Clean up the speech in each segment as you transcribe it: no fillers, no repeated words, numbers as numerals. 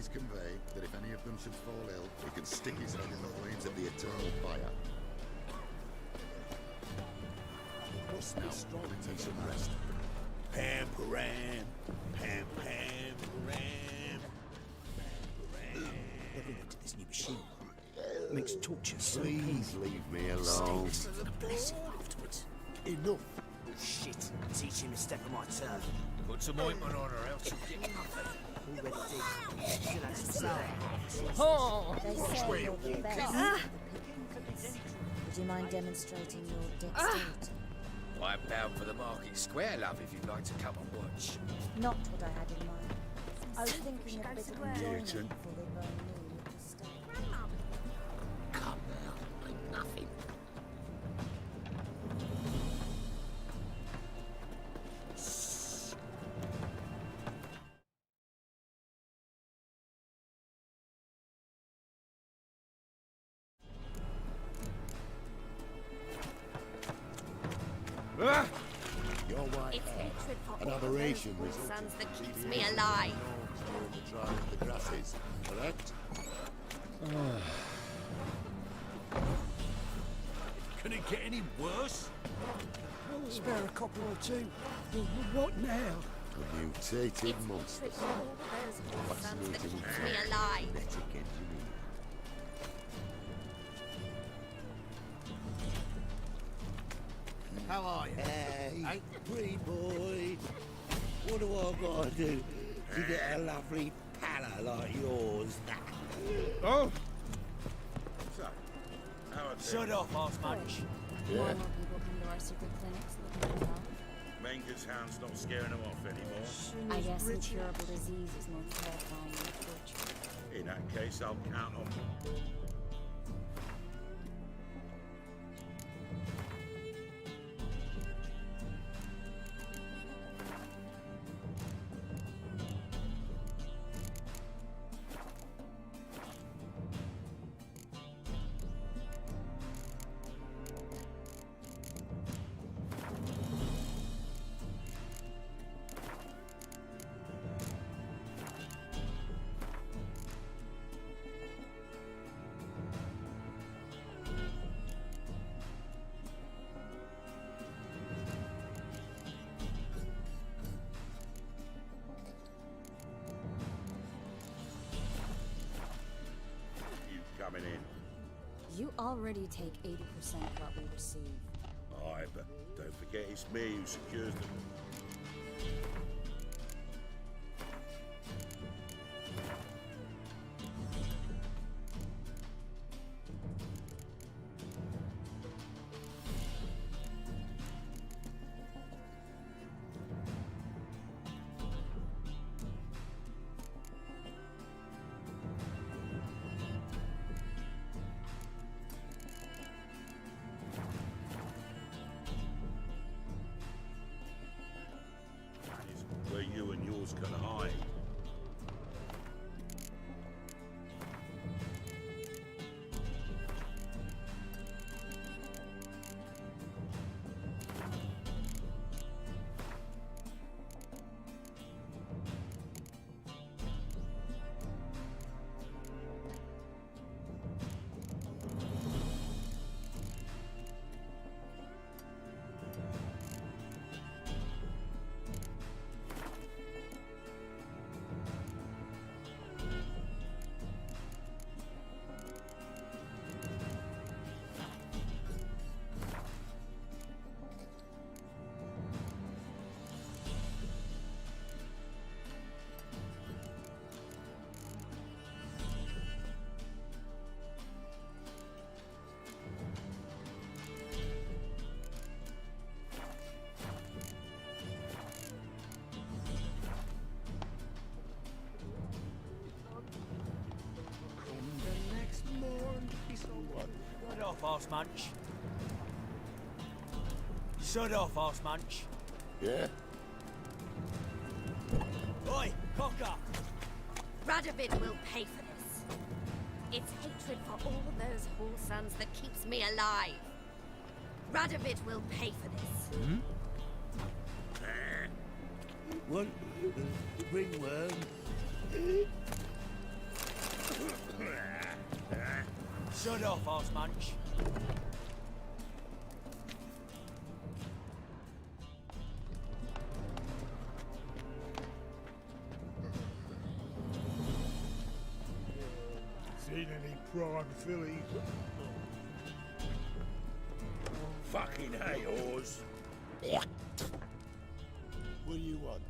please convey that if any of them should fall ill, he can stick his head in the flames of the eternal fire. Must be strong Now, to need some the rest. Pam param, pam pam param. They've invented this new machine. It makes torture so Please leave me alone. stainless for the blessing afterwards. Enough. Shit, teach him to step on my turf. Put some ointment on her, else she'll get Already did. Still has to say. They say you're the best of the picnickers. Would you mind demonstrating your dexterity? I'm bound for the market square, love, if you'd like to come and watch. Not what I had in mind. I was thinking of a bit of enjoyment Newton. before they burn me at the stake. Come now, ain't nothing. Ah! Your white It's hair, hatred for an all aberration those resulting sons that from keeps me deviation alive. from norms during the trial of the grasses, correct? Can it get any worse? Spare a couple or two. What now? A mutated It's monster. hatred for all those sons that Fascinating keeps me alive. genetic engineer. How are you? Hey, pretty boy. What do I gotta do to get a lovely pallor like yours? Oh! So, how are things? Shut off, arse munch. More and more people come to our secret clinics looking for help. Menger's hound's not scaring them off anymore. I guess incurable disease is more terrifying than torture. In that case, I'll count on you coming in. You already take 80% of what we receive. Aye, but don't forget it's me who secures them. That is where you and yours can hide. The next morn, he's on what? Shut off, arse munch. Shut off, arse munch. Yeah? Oi, cock up. Radovid will pay for this. It's hatred for all those whore sons that keeps me alive. Radovid will pay for this. What? Ringworm? Shut off, Osmunch. Seen any prime filly? Fucking hey, Oz. What do you want?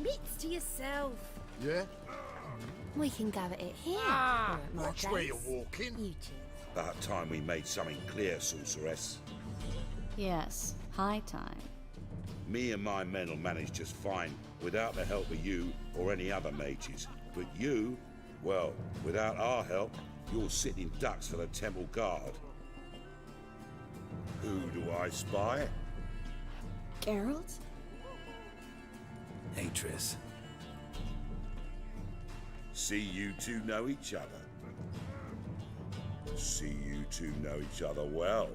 Mitts to yourself. Yeah? We can go at it here. Ah, or at my Watch where place. you're walking. You two. About time we made something clear, sorceress. Yes, high time. Me and my men will manage just fine without the help of you or any other mages. But you, well, without our help, you're sitting ducks for the temple guard. Who do I spy? Geralt? Hey, Triss. See you two know each other. See you two know each other well.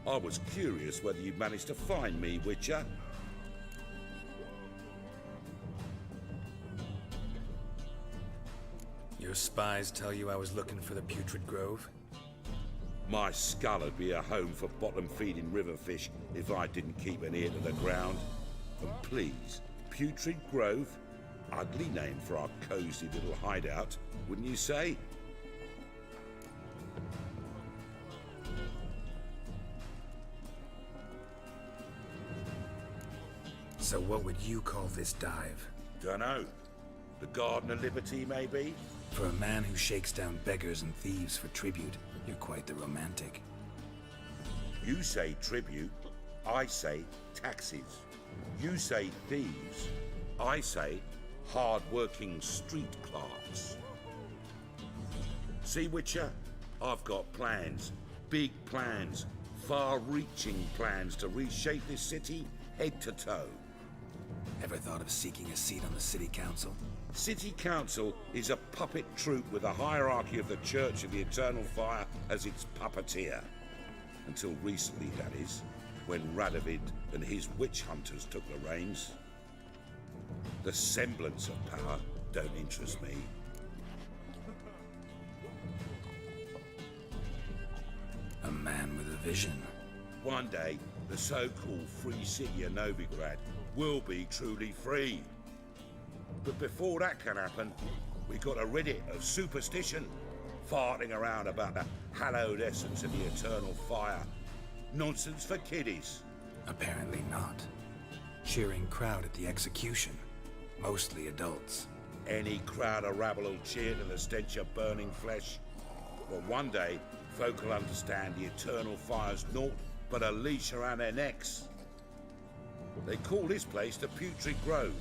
I was curious whether you'd managed to find me, Witcher. Your spies tell you I was looking for the Putrid Grove? My skull would be a home for bottom-feeding river fish if I didn't keep an ear to the ground. And please, Putrid Grove? Ugly name for our cozy little hideout, wouldn't you say? So what would you call this dive? Dunno. The Garden of Liberty, maybe? For a man who shakes down beggars and thieves for tribute, you're quite the romantic. You say tribute, I say taxes. You say thieves, I say hard-working street clerks. See, Witcher? I've got plans. Big plans. Far-reaching plans to reshape this city head to toe. Ever thought of seeking a seat on the city council? City Council is a puppet troupe with a hierarchy of the Church of the Eternal Fire as its puppeteer. Until recently, that is, when Radovid and his witch hunters took the reins. The semblance of power don't interest me. A man with a vision. One day, the so-called free city of Novigrad will be truly free. But before that can happen, we got to rid it of superstition, farting around about the hallowed essence of the eternal fire. Nonsense for kiddies. Apparently not. Cheering crowd at the execution. Mostly adults. Any crowd of rabble will cheer to the stench of burning flesh. But one day, folk will understand the eternal fire's naught but a leash around their necks. They call this place the Putrid Grove,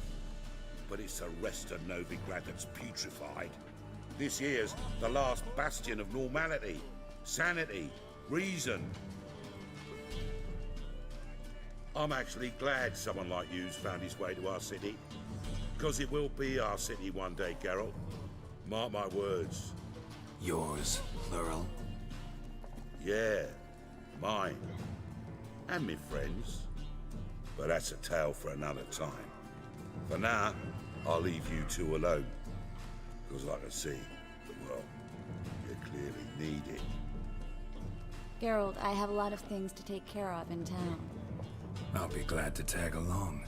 but it's the rest of Novigrad that's putrefied. This here's the last bastion of normality, sanity, reason. I'm actually glad someone like you's found his way to our city, because it will be our city one day, Geralt. Mark my words. Yours, plural. Yeah, mine. And me friends. But that's a tale for another time. For now, I'll leave you two alone. Because like I see, well, you clearly need it. Geralt, I have a lot of things to take care of in town. I'll be glad to tag along.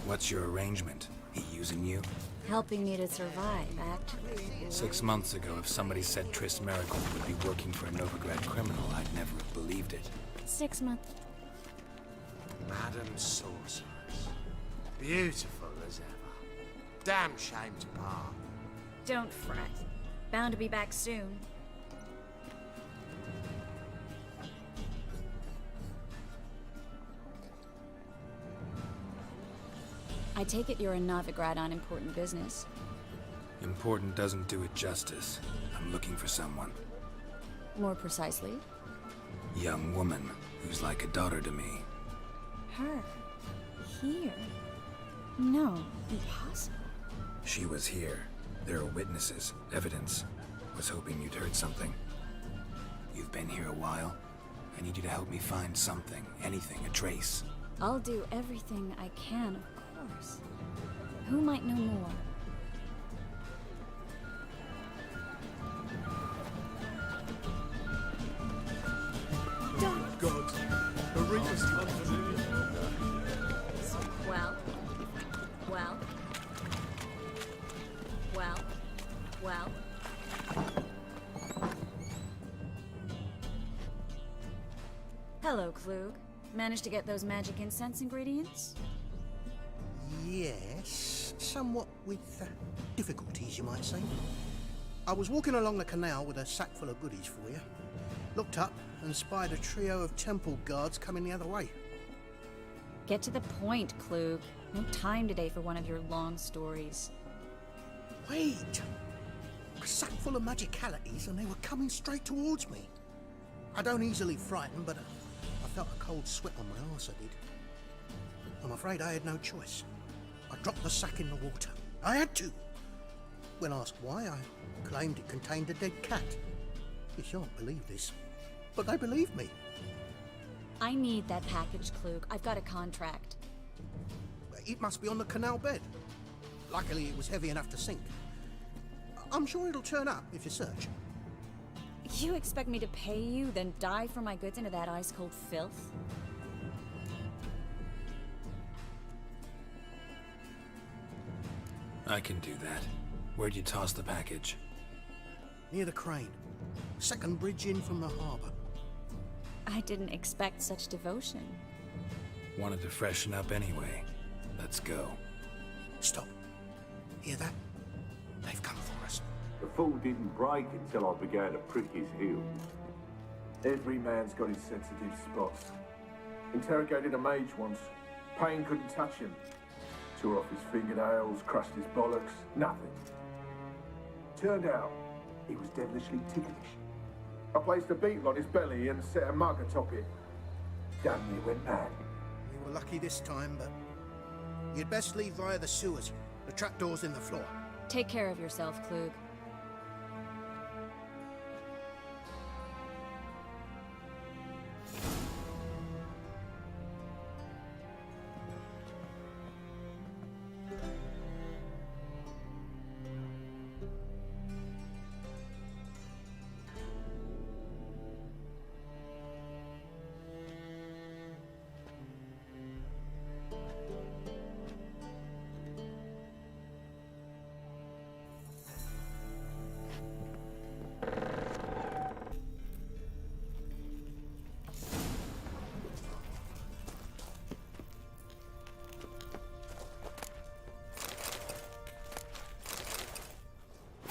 What's your arrangement? He using you? Helping me to survive, actually. 6 months ago, if somebody said Triss Merigold would be working for a Novigrad criminal, I'd never have believed it. 6 months. Madam Sorceress. Beautiful as ever. Damn shame to part. Don't fret. Bound to be back soon. I take it you're a Novigrad on important business. Important doesn't do it justice. I'm looking for someone. More precisely, Young woman who's like a daughter to me. her. Here. No, impossible. She was here. There are witnesses, evidence. Was hoping you'd heard something. You've been here a while. I need you to help me find something, anything, a trace. I'll do everything I can, of course. Who might know more? God, a Reaper's unfamiliar. Well, well, well, well. Hello, Klug. Managed to get those magic incense ingredients? Yes, somewhat with difficulties, you might say. I was walking along the canal with a sack full of goodies for you. Looked up and spied a trio of temple guards coming the other way. Get to the point, Klug. No time today for one of your long stories. Wait! A sack full of magicalities and they were coming straight towards me. I don't easily frighten, but I felt a cold sweat on my arse, I did. I'm afraid I had no choice. I dropped the sack in the water. I had to. When asked why, I claimed it contained a dead cat. You shan't believe this, but they believed me. I need that package, Klug. I've got a contract. It must be on the canal bed. Luckily, it was heavy enough to sink. I'm sure it'll turn up if you search. You expect me to pay you, then dive for my goods into that ice-cold filth? I can do that. Where'd you toss the package? Near the crane. Second bridge in from the harbour. I didn't expect such devotion. Wanted to freshen up anyway. Let's go. Stop. Hear that? They've come for us. The fall didn't break until I began to prick his heels. Every man's got his sensitive spots. Interrogated a mage once. Pain couldn't touch him. Tore off his fingernails, crushed his bollocks, nothing. Turned out, he was devilishly ticklish. I placed a beetle on his belly and set a mug atop it. Damn near went mad. We were lucky this time, but you'd best leave via the sewers. The trapdoor's in the floor. Take care of yourself, Klug.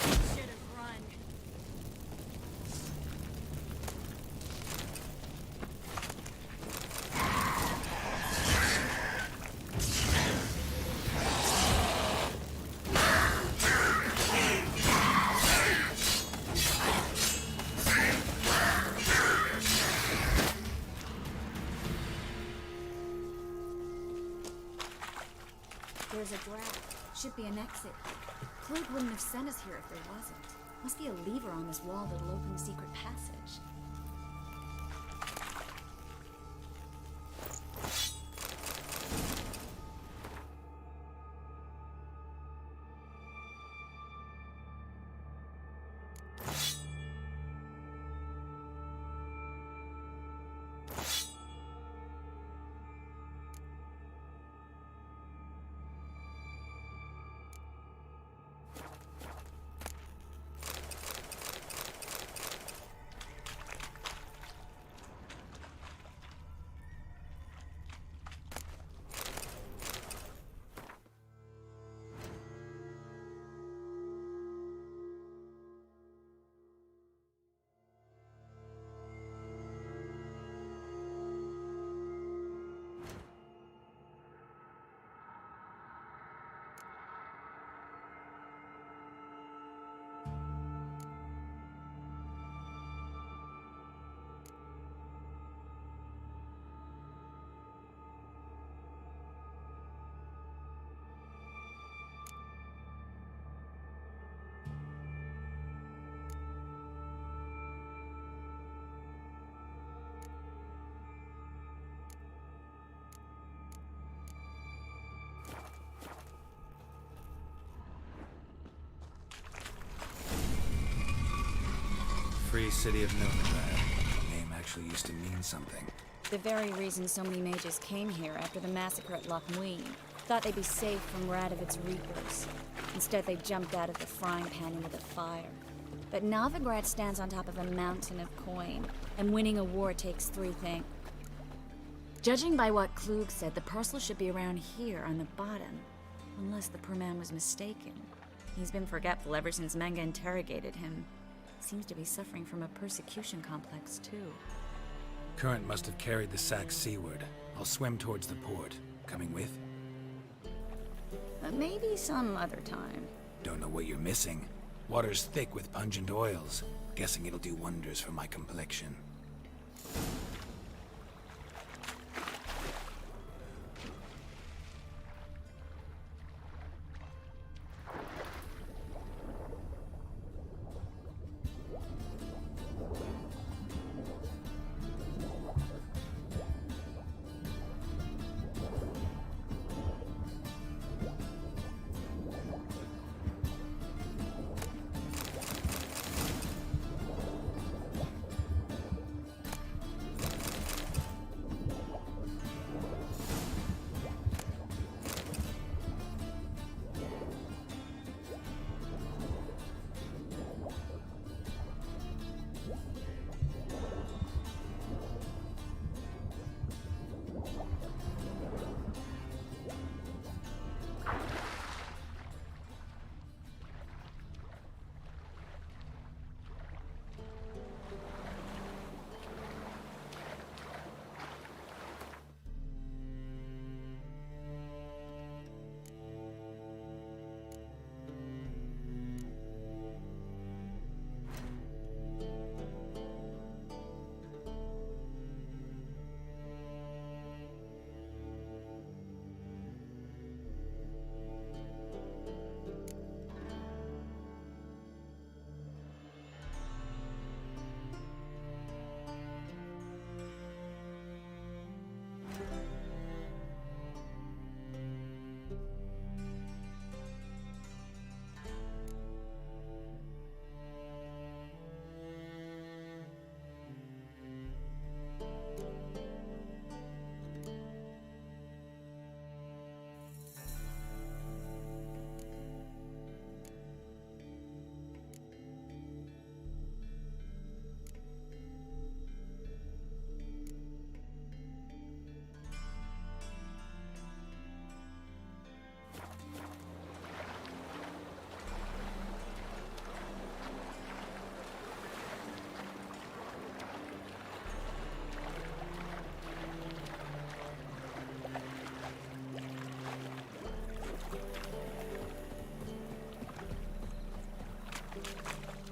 Should have run. There's a draft. Should be an exit. Klug wouldn't have sent us here if there wasn't. Must be a lever on this wall that'll open the secret passage. Free City of Novigrad. The name actually used to mean something. The very reason so many mages came here after the massacre at Loch Muin. Thought they'd be safe from Radovid's reapers. Instead, they jumped out of the frying pan into the fire. But Novigrad stands on top of a mountain of coin, and winning a war takes 3 things. Judging by what Klug said, the parcel should be around here on the bottom. Unless the poor man was mistaken. He's been forgetful ever since Manga interrogated him. Seems to be suffering from a persecution complex, too. Current must have carried the sack seaward. I'll swim towards the port. Coming with? Maybe some other time. Don't know what you're missing. Water's thick with pungent oils. Guessing it'll do wonders for my complexion.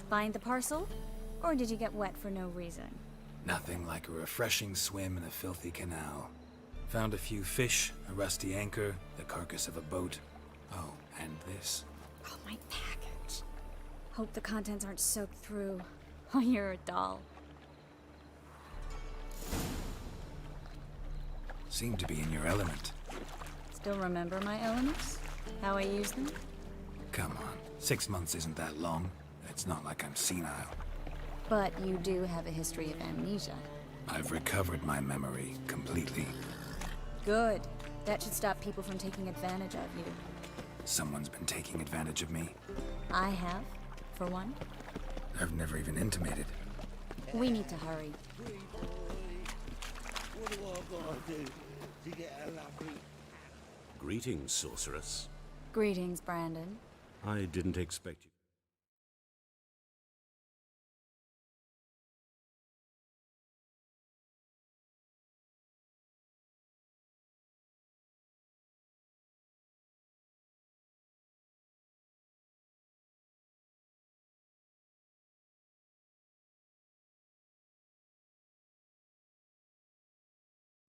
Find the parcel? Or did you get wet for no reason? Nothing like a refreshing swim in a filthy canal. Found a few fish, a rusty anchor, the carcass of a boat. Oh, and this. Oh, my package. Hope the contents aren't soaked through. Oh, you're a doll. Seem to be in your element. Still remember my elements? How I use them? Come on, 6 months isn't that long. It's not like I'm senile. But you do have a history of amnesia. I've recovered my memory completely. Good. That should stop people from taking advantage of you. Someone's been taking advantage of me. I have, for one. I've never even intimated. We need to hurry. What do I gotta do to get a lovely... Greetings, sorceress. Greetings, Brandon. I didn't expect you.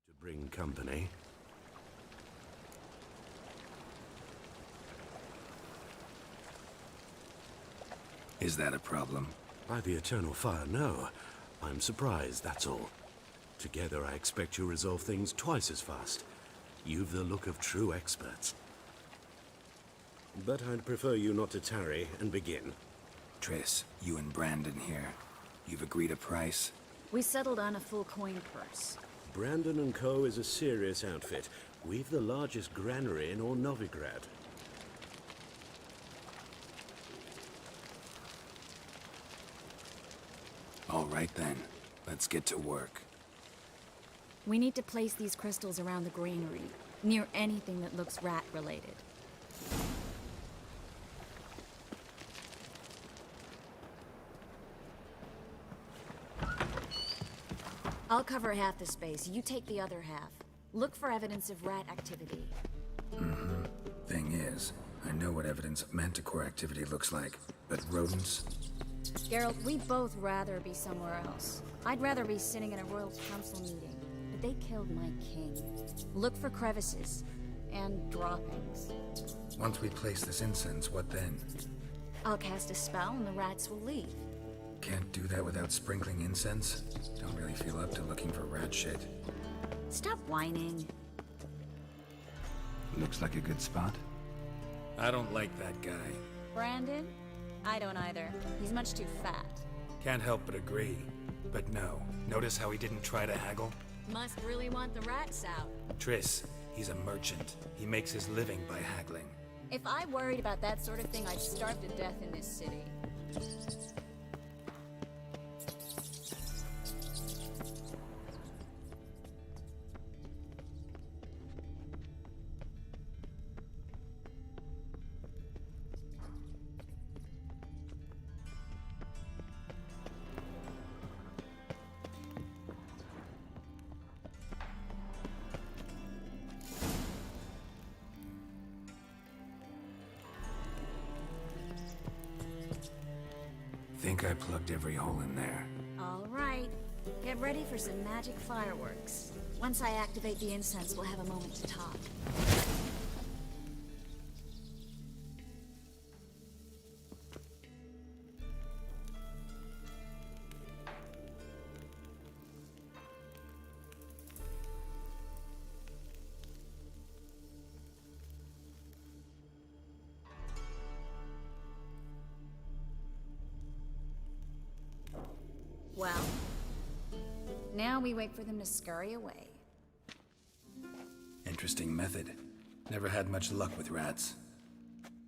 To bring company. Is that a problem? By the eternal fire, no. I'm surprised, that's all. Together, I expect you resolve things twice as fast. You've the look of true experts. But I'd prefer you not to tarry and begin. Triss, you and Brandon here. You've agreed a price? We settled on a full coin purse. Brandon & Co. is a serious outfit. We've the largest granary in all Novigrad. All right then. Let's get to work. We need to place these crystals around the granary, near anything that looks rat-related. I'll cover half the space, you take the other half. Look for evidence of rat activity. Thing is, I know what evidence of manticore activity looks like, but rodents? Geralt, we'd both rather be somewhere else. I'd rather be sitting in a royal council meeting, but they killed my king. Look for crevices and droppings. Once we place this incense, what then? I'll cast a spell and the rats will leave. Can't do that without sprinkling incense? Don't really feel up to looking for rat shit. Stop whining. Looks like a good spot. I don't like that guy. Brandon? I don't either. He's much too fat. Can't help but agree. But no, notice how he didn't try to haggle? Must really want the rats out. Triss, he's a merchant. He makes his living by haggling. If I worried about that sort of thing, I'd starve to death in this city. Think I plugged every hole in there. All right. Get ready for some magic fireworks. Once I activate the incense, we'll have a moment to talk. Well, now we wait for them to scurry away. Interesting method. Never had much luck with rats.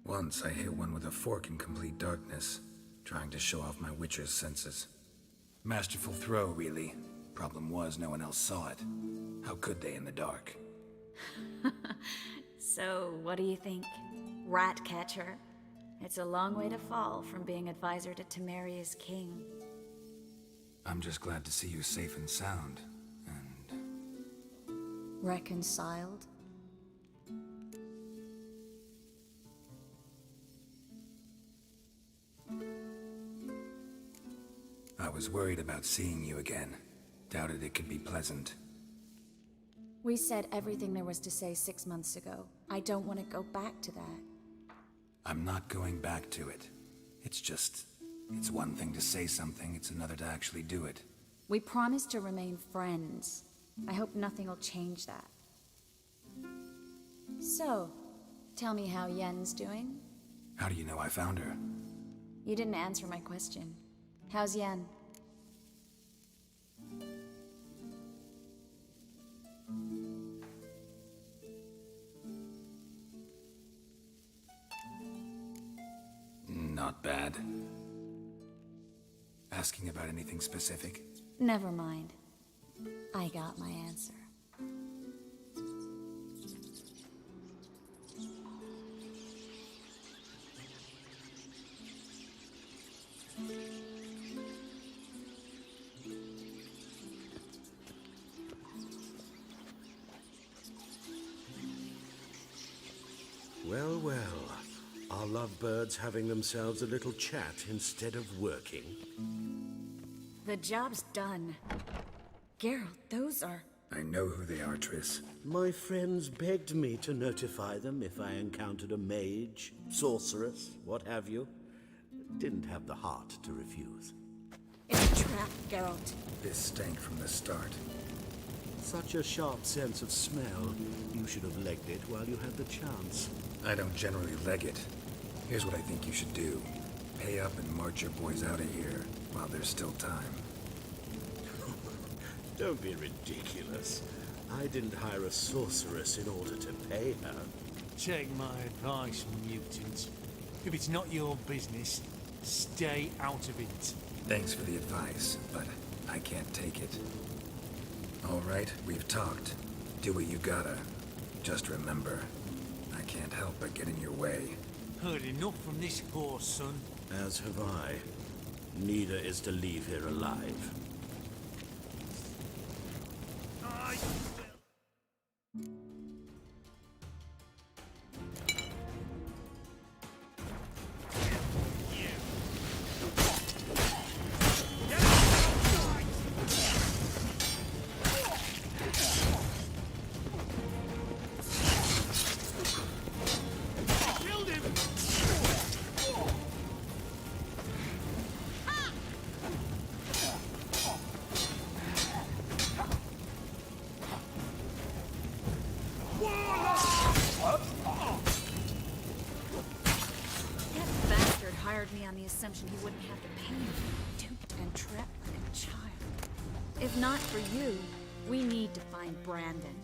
Once I hit one with a fork in complete darkness, trying to show off my witcher's senses. Masterful throw, really. Problem was, no one else saw it. How could they in the dark? So, what do you think? Rat catcher? It's a long way to fall from being advisor to Temeria's king. I'm just glad to see you safe and sound, and... Reconciled? I was worried about seeing you again. Doubted it could be pleasant. We said everything there was to say 6 months ago. I don't want to go back to that. I'm not going back to it. It's just... It's one thing to say something, it's another to actually do it. We promised to remain friends. I hope nothing will change that. So, tell me how Yen's doing? How do you know I found her? You didn't answer my question. How's Yen? Not bad. Asking about anything specific? Never mind. I got my answer. Well, well. Are lovebirds having themselves a little chat instead of working? The job's done. Geralt, those are... I know who they are, Triss. My friends begged me to notify them if I encountered a mage, sorceress, what have you. Didn't have the heart to refuse. It's a trap, Geralt. This stank from the start. Such a sharp sense of smell. You should have legged it while you had the chance. I don't generally leg it. Here's what I think you should do. Pay up and march your boys out of here while there's still time. Don't be ridiculous. I didn't hire a sorceress in order to pay her. Take my advice, mutant. If it's not your business, stay out of it. Thanks for the advice, but I can't take it. All right, we've talked. Do what you gotta. Just remember, I can't help but get in your way. Heard enough from this horse, son. As have I. Neither is to leave here alive. Me on the assumption he wouldn't have to pay me, duped and trapped like a child. If not for you, we need to find Brandon.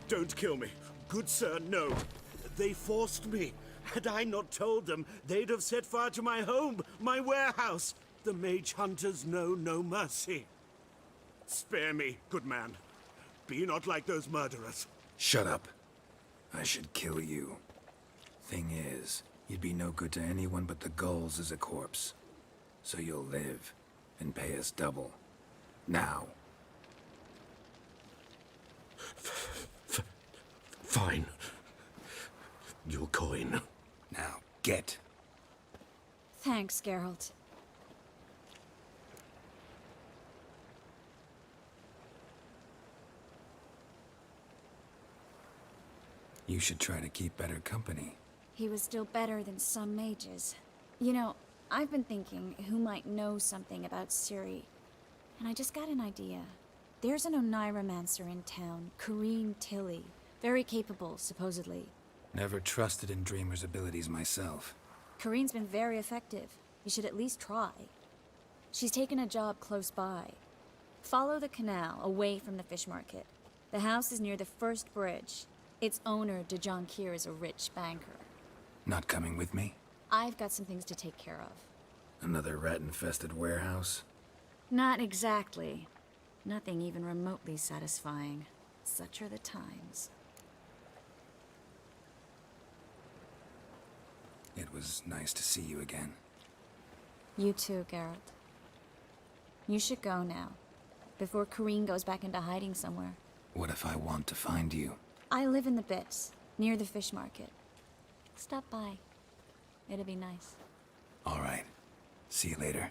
Don't kill me. Good sir, no. They forced me. Had I not told them, they'd have set fire to my home, my warehouse. The mage hunters know no mercy. Spare me, good man. Be not like those murderers. Shut up. I should kill you. Thing is, you'd be no good to anyone but the gulls as a corpse. So you'll live, and pay us double. Now. Fine. Your coin. Now, get. Thanks, Geralt. You should try to keep better company. He was still better than some mages. You know, I've been thinking who might know something about Ciri. And I just got an idea. There's an Oneiromancer in town, Corrine Tilly. Very capable, supposedly. Never trusted in Dreamer's abilities myself. Corrine's been very effective. You should at least try. She's taken a job close by. Follow the canal, away from the fish market. The house is near the first bridge. Its owner, De Jonquier, is a rich banker. Not coming with me? I've got some things to take care of. Another rat-infested warehouse? Not exactly. Nothing even remotely satisfying. Such are the times. It was nice to see you again. You too, Geralt. You should go now, before Corrine goes back into hiding somewhere. What if I want to find you? I live in the Bits, near the fish market. Stop by. It'll be nice. All right. See you later.